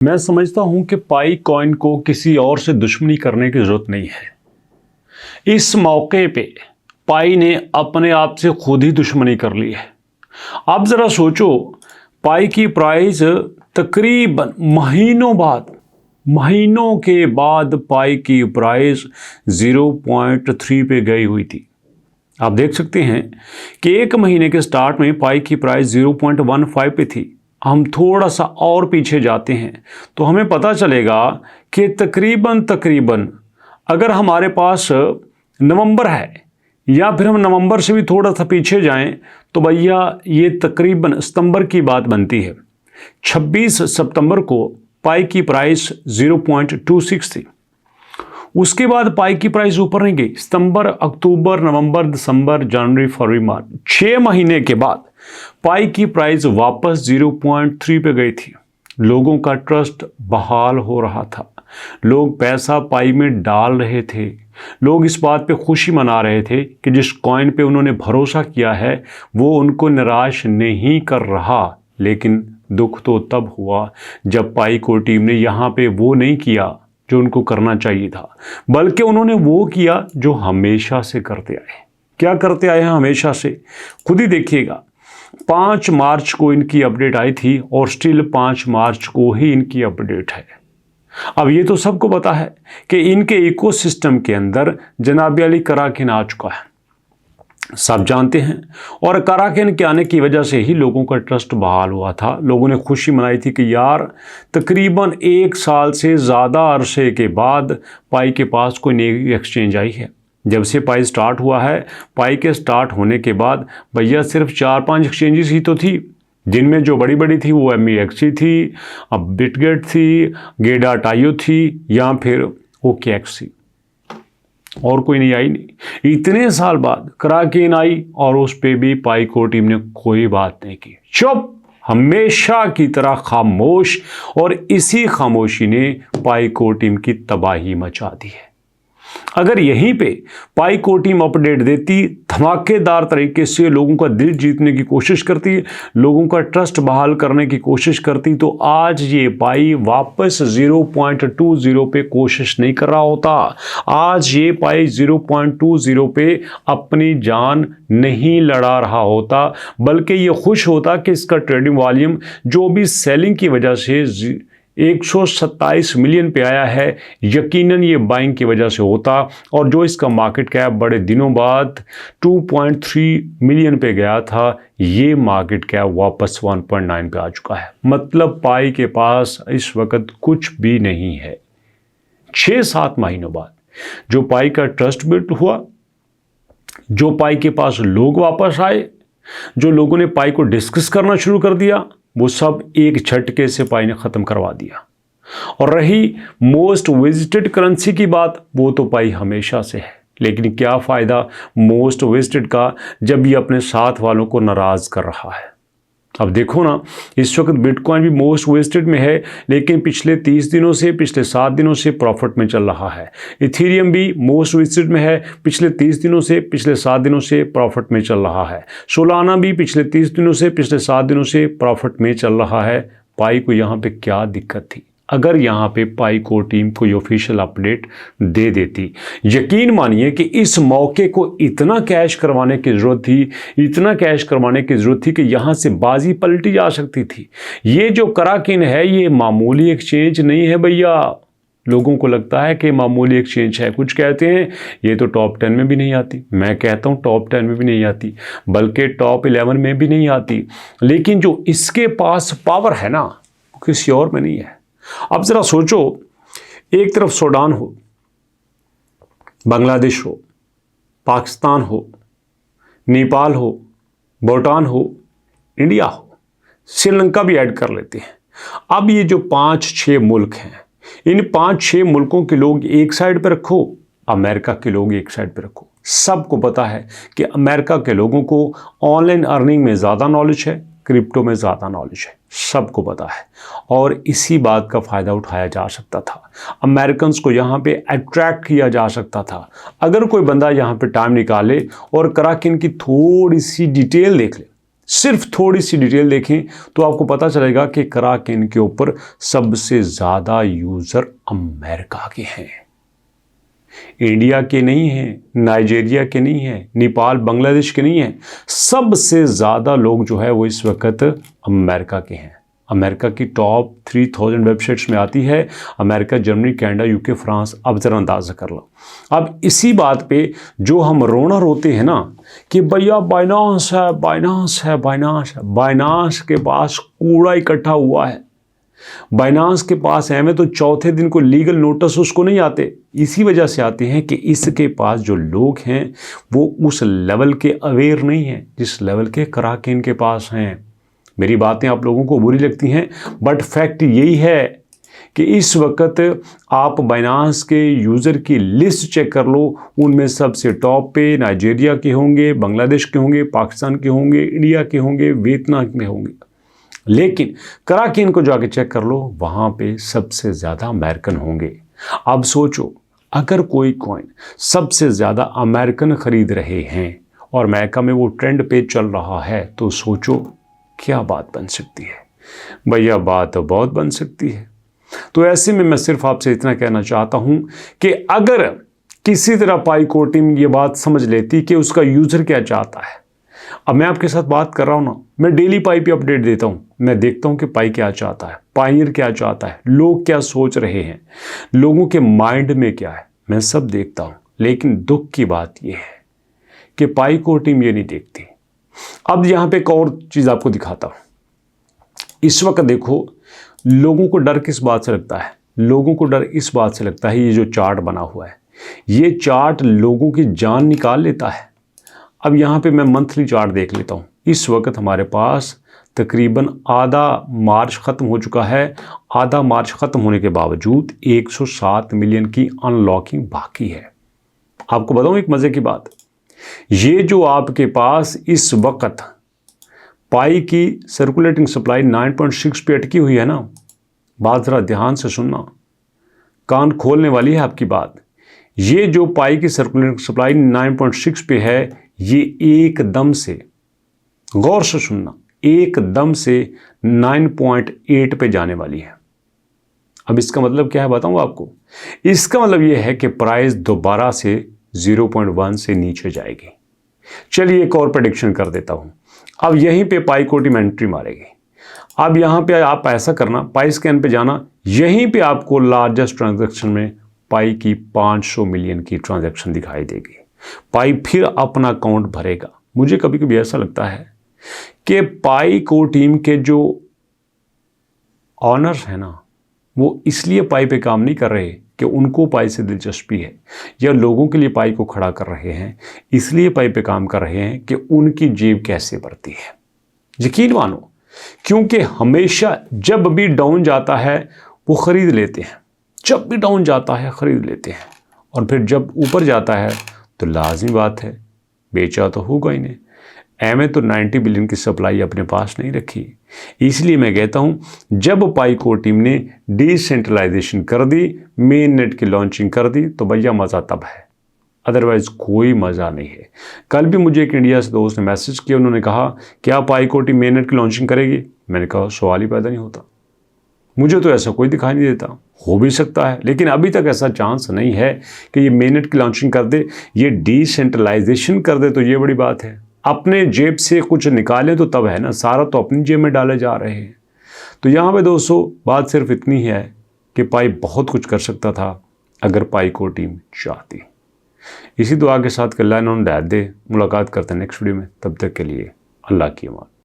मैं समझता हूं कि पाई कॉइन को किसी और से दुश्मनी करने की जरूरत नहीं है। इस मौके पे पाई ने अपने आप से खुद ही दुश्मनी कर ली है। आप जरा सोचो, पाई की प्राइस तकरीबन महीनों के बाद पाई की प्राइस 0.3 पे गई हुई थी। आप देख सकते हैं कि एक महीने के स्टार्ट में पाई की प्राइस 0.15 पे थी। हम थोड़ा सा और पीछे जाते हैं तो हमें पता चलेगा कि तकरीबन अगर हमारे पास नवंबर है या फिर हम नवंबर से भी थोड़ा सा पीछे जाएं तो भैया ये तकरीबन सितंबर की बात बनती है। 26 सितंबर को पाई की प्राइस 0.26 थी। उसके बाद पाई की प्राइस ऊपर नहीं गई। सितंबर, अक्टूबर, नवंबर, दिसंबर, जनवरी, फरवरी, मार्च, 6 महीने के बाद पाई की प्राइस वापस 0.3 पे गई थी। लोगों का ट्रस्ट बहाल हो रहा था। लोग पैसा पाई में डाल रहे थे। लोग इस बात पे खुशी मना रहे थे कि जिस कॉइन पे उन्होंने भरोसा किया है वो उनको निराश नहीं कर रहा। लेकिन दुख तो तब हुआ जब पाई को टीम ने यहाँ पे वो नहीं किया जो उनको करना चाहिए था, बल्कि उन्होंने वो किया जो हमेशा से करते आए। क्या करते आए हैं हमेशा से? खुद ही देखिएगा। 5 मार्च को इनकी अपडेट आई थी और स्टिल 5 मार्च को ही इनकी अपडेट है। अब ये तो सबको पता है कि इनके इकोसिस्टम के अंदर जनाब अली कराकेन आ चुका है, सब जानते हैं। और कराकेन के आने की वजह से ही लोगों का ट्रस्ट बहाल हुआ था। लोगों ने खुशी मनाई थी कि यार तकरीबन 1 साल से ज़्यादा अरसे के बाद पाई के पास कोई नई एक्सचेंज आई है। जब से पाई स्टार्ट हुआ है, पाई के स्टार्ट होने के बाद भैया सिर्फ 4-5 एक्सचेंजेस ही तो थी, जिनमें जो बड़ी बड़ी थी वो MEXC थी, अब बिटगेट थी, गेडा.io थी, या फिर OKX थी, और कोई नहीं आई। नहीं, इतने साल बाद कराकेन आई और उस पे भी पाई को टीम ने कोई बात नहीं की, चुप, हमेशा की तरह खामोश। और इसी खामोशी ने पाई को टीम की तबाही मचा दी है। अगर यहीं पे पाई को टीम अपडेट देती, धमाकेदार तरीके से लोगों का दिल जीतने की कोशिश करती, लोगों का ट्रस्ट बहाल करने की कोशिश करती, तो आज ये पाई वापस 0.20 पे कोशिश नहीं कर रहा होता। आज ये पाई 0.20 पे अपनी जान नहीं लड़ा रहा होता, बल्कि ये खुश होता कि इसका ट्रेडिंग वॉल्यूम जो भी सेलिंग की वजह से 127 मिलियन पे आया है, यकीनन ये बाइंग की वजह से होता। और जो इसका मार्केट कैप बड़े दिनों बाद 2.3 मिलियन पे गया था, ये मार्केट कैप वापस 1.9 पे आ चुका है। मतलब पाई के पास इस वक्त कुछ भी नहीं है। 6-7 महीनों बाद जो पाई का ट्रस्ट बिल्ड हुआ, जो पाई के पास लोग वापस आए, जो लोगों ने पाई को डिस्कस करना शुरू कर दिया, वो सब एक झटके से पाई ने ख़त्म करवा दिया। और रही मोस्ट विजिटेड करेंसी की बात, वो तो पाई हमेशा से है। लेकिन क्या फ़ायदा मोस्ट विजिटेड का जब ये अपने साथ वालों को नाराज़ कर रहा है। अब देखो ना, इस वक्त बिटकॉइन भी मोस्ट विजिटेड में है, लेकिन पिछले 30 दिनों से, पिछले 7 दिनों से प्रॉफिट में चल रहा है। इथेरियम भी मोस्ट विजिटेड में है, पिछले 30 दिनों से, पिछले 7 दिनों से प्रॉफिट में चल रहा है। सोलाना भी पिछले 30 दिनों से, पिछले 7 दिनों से प्रॉफिट में चल रहा है। पाई को यहाँ पे क्या दिक्कत थी? अगर यहाँ पे पाई को टीम कोई ऑफिशियल अपडेट दे देती, यकीन मानिए कि इस मौके को इतना कैश करवाने की ज़रूरत थी, इतना कैश करवाने की ज़रूरत थी कि यहाँ से बाजी पलटी जा सकती थी। ये जो कराकेन है, ये मामूली एक्सचेंज नहीं है भैया। लोगों को लगता है कि मामूली एक्सचेंज है, कुछ कहते हैं ये तो टॉप 10 में भी नहीं आती। मैं कहता हूँ टॉप 10 में भी नहीं आती, बल्कि टॉप 11 में भी नहीं आती। लेकिन जो इसके पास पावर है ना, वो किसी और में नहीं है। अब जरा सोचो, एक तरफ सूडान हो, बांग्लादेश हो, पाकिस्तान हो, नेपाल हो, भूटान हो, इंडिया हो, श्रीलंका भी ऐड कर लेते हैं। अब ये जो 5-6 मुल्क हैं, इन 5-6 मुल्कों के लोग एक साइड पर रखो, अमेरिका के लोग एक साइड पर रखो। सबको पता है कि अमेरिका के लोगों को ऑनलाइन अर्निंग में ज़्यादा नॉलेज है, क्रिप्टो में ज़्यादा नॉलेज है, सबको पता है। और इसी बात का फ़ायदा उठाया जा सकता था, अमेरिकन्स को यहाँ पे अट्रैक्ट किया जा सकता था। अगर कोई बंदा यहाँ पे टाइम निकाले और कराकेन की थोड़ी सी डिटेल देख ले, सिर्फ थोड़ी सी डिटेल देखें तो आपको पता चलेगा कि कराकेन के ऊपर सबसे ज़्यादा यूज़र अमेरिका के हैं, इंडिया के नहीं हैं, नाइजीरिया के नहीं हैं, नेपाल बांग्लादेश के नहीं हैं। सबसे ज़्यादा लोग जो है वो इस वक्त अमेरिका के हैं। अमेरिका की टॉप 3000 वेबसाइट्स में आती है America, Germany, Canada, UK, France. अब ज़रा अंदाज़ा कर लो। अब इसी बात पे जो हम रोना रोते हैं ना कि भैया बाइनांस है, बाइनांस है, बाइनांस है, बाइनांस के पास कूड़ा इकट्ठा हुआ है। बाइनांस के पास है में तो चौथे दिन को लीगल नोटिस उसको नहीं आते। इसी वजह से आते हैं कि इसके पास जो लोग हैं वो उस लेवल के अवेयर नहीं हैं जिस लेवल के कराकेन के पास हैं। मेरी बातें आप लोगों को बुरी लगती हैं, बट फैक्ट यही है कि इस वक्त आप बाइनांस के यूज़र की लिस्ट चेक कर लो, उनमें सबसे टॉप पे नाइजीरिया के होंगे, बांग्लादेश के होंगे, पाकिस्तान के होंगे, इंडिया के होंगे, वियतनाम के होंगे। लेकिन कराकेन को जाके चेक कर लो, वहाँ पे सबसे ज़्यादा अमेरिकन होंगे। अब सोचो, अगर कोई कॉइन सबसे ज़्यादा अमेरिकन ख़रीद रहे हैं और अमेरिका में वो ट्रेंड पे चल रहा है, तो सोचो क्या बात बन सकती है। भैया बात तो बहुत बन सकती है। तो ऐसे में मैं सिर्फ आपसे इतना कहना चाहता हूं कि अगर किसी तरह पाईको टीम ये बात समझ लेती कि उसका यूज़र क्या चाहता है। अब मैं आपके साथ बात कर रहा हूं ना, मैं डेली पाई पे अपडेट देता हूं, मैं देखता हूं कि पाई क्या चाहता है, पायनियर क्या चाहता है, लोग क्या सोच रहे हैं, लोगों के माइंड में क्या है, मैं सब देखता हूं। लेकिन दुख की बात यह है कि पाईको टीम ये नहीं देखती। अब यहां पे एक और चीज़ आपको दिखाता हूं। इस वक्त देखो, लोगों को डर किस बात से लगता है? लोगों को डर इस बात से लगता है, ये जो चार्ट बना हुआ है, ये चार्ट लोगों की जान निकाल लेता है। अब यहाँ पे मैं मंथली चार्ट देख लेता हूँ। इस वक्त हमारे पास तकरीबन आधा मार्च ख़त्म हो चुका है। आधा मार्च ख़त्म होने के बावजूद 107 मिलियन की अनलॉकिंग बाकी है। आपको बताऊँ एक मज़े की बात, ये जो आपके पास इस वक्त पाई की सर्कुलेटिंग सप्लाई 9.6 पे अटकी हुई है ना, बात ज़रा ध्यान से सुनना, कान खोलने वाली है आपकी बात। ये जो पाई की सर्कुलेटिंग सप्लाई 9.6 पे है, ये एकदम से, गौर से सुनना, एकदम से 9.8 पे जाने वाली है। अब इसका मतलब क्या है बताऊं आपको? इसका मतलब ये है कि प्राइस दोबारा से 0.1 से नीचे जाएगी। चलिए एक और प्रेडिक्शन कर देता हूं। अब यहीं पे पाईको टीम एंट्री मारेगी। अब यहां पे आप ऐसा करना, पाई स्कैन पे जाना, यहीं पे आपको लार्जेस्ट ट्रांजैक्शन में पाई की 500 मिलियन की ट्रांजैक्शन दिखाई देगी। पाई फिर अपना अकाउंट भरेगा। मुझे कभी कभी ऐसा लगता है कि पाईको टीम के जो ऑनर्स हैं ना, वो इसलिए पाई पे काम नहीं कर रहे कि उनको पाई से दिलचस्पी है, या लोगों के लिए पाई को खड़ा कर रहे हैं, इसलिए पाई पे काम कर रहे हैं कि उनकी जेब कैसे बढ़ती है। यकीन मानो, क्योंकि हमेशा जब भी डाउन जाता है वो ख़रीद लेते हैं, जब भी डाउन जाता है ख़रीद लेते हैं, और फिर जब ऊपर जाता है तो लाजमी बात है बेचा तो होगा ही नहीं। एम तो 90 बिलियन की सप्लाई अपने पास नहीं रखी। इसलिए मैं कहता हूं, जब पाईको टीम ने डिसेंट्रलाइजेशन कर दी, मेन नेट की लॉन्चिंग कर दी, तो भैया मज़ा तब है, अदरवाइज कोई मज़ा नहीं है। कल भी मुझे एक इंडिया से दोस्त ने मैसेज किया, उन्होंने कहा क्या पाईको टीम मेन नेट की लॉन्चिंग करेगी? मैंने कहा सवाल ही पैदा नहीं होता, मुझे तो ऐसा कोई दिखाई नहीं देता। हो भी सकता है, लेकिन अभी तक ऐसा चांस नहीं है कि ये मेन नेट की लॉन्चिंग कर दे, ये डिसेंट्रलाइजेशन कर दे, तो ये बड़ी बात है। अपने जेब से कुछ निकालें तो तब है ना, सारा तो अपनी जेब में डाले जा रहे हैं। तो यहाँ पे दोस्तों बात सिर्फ इतनी है कि पाई बहुत कुछ कर सकता था अगर पाईको टीम चाहती। इसी दुआ के साथ कि अल्लाह इन्होंने हिदायत दे। मुलाकात करते हैं नेक्स्ट वीडियो में, तब तक के लिए अल्लाह की अमान।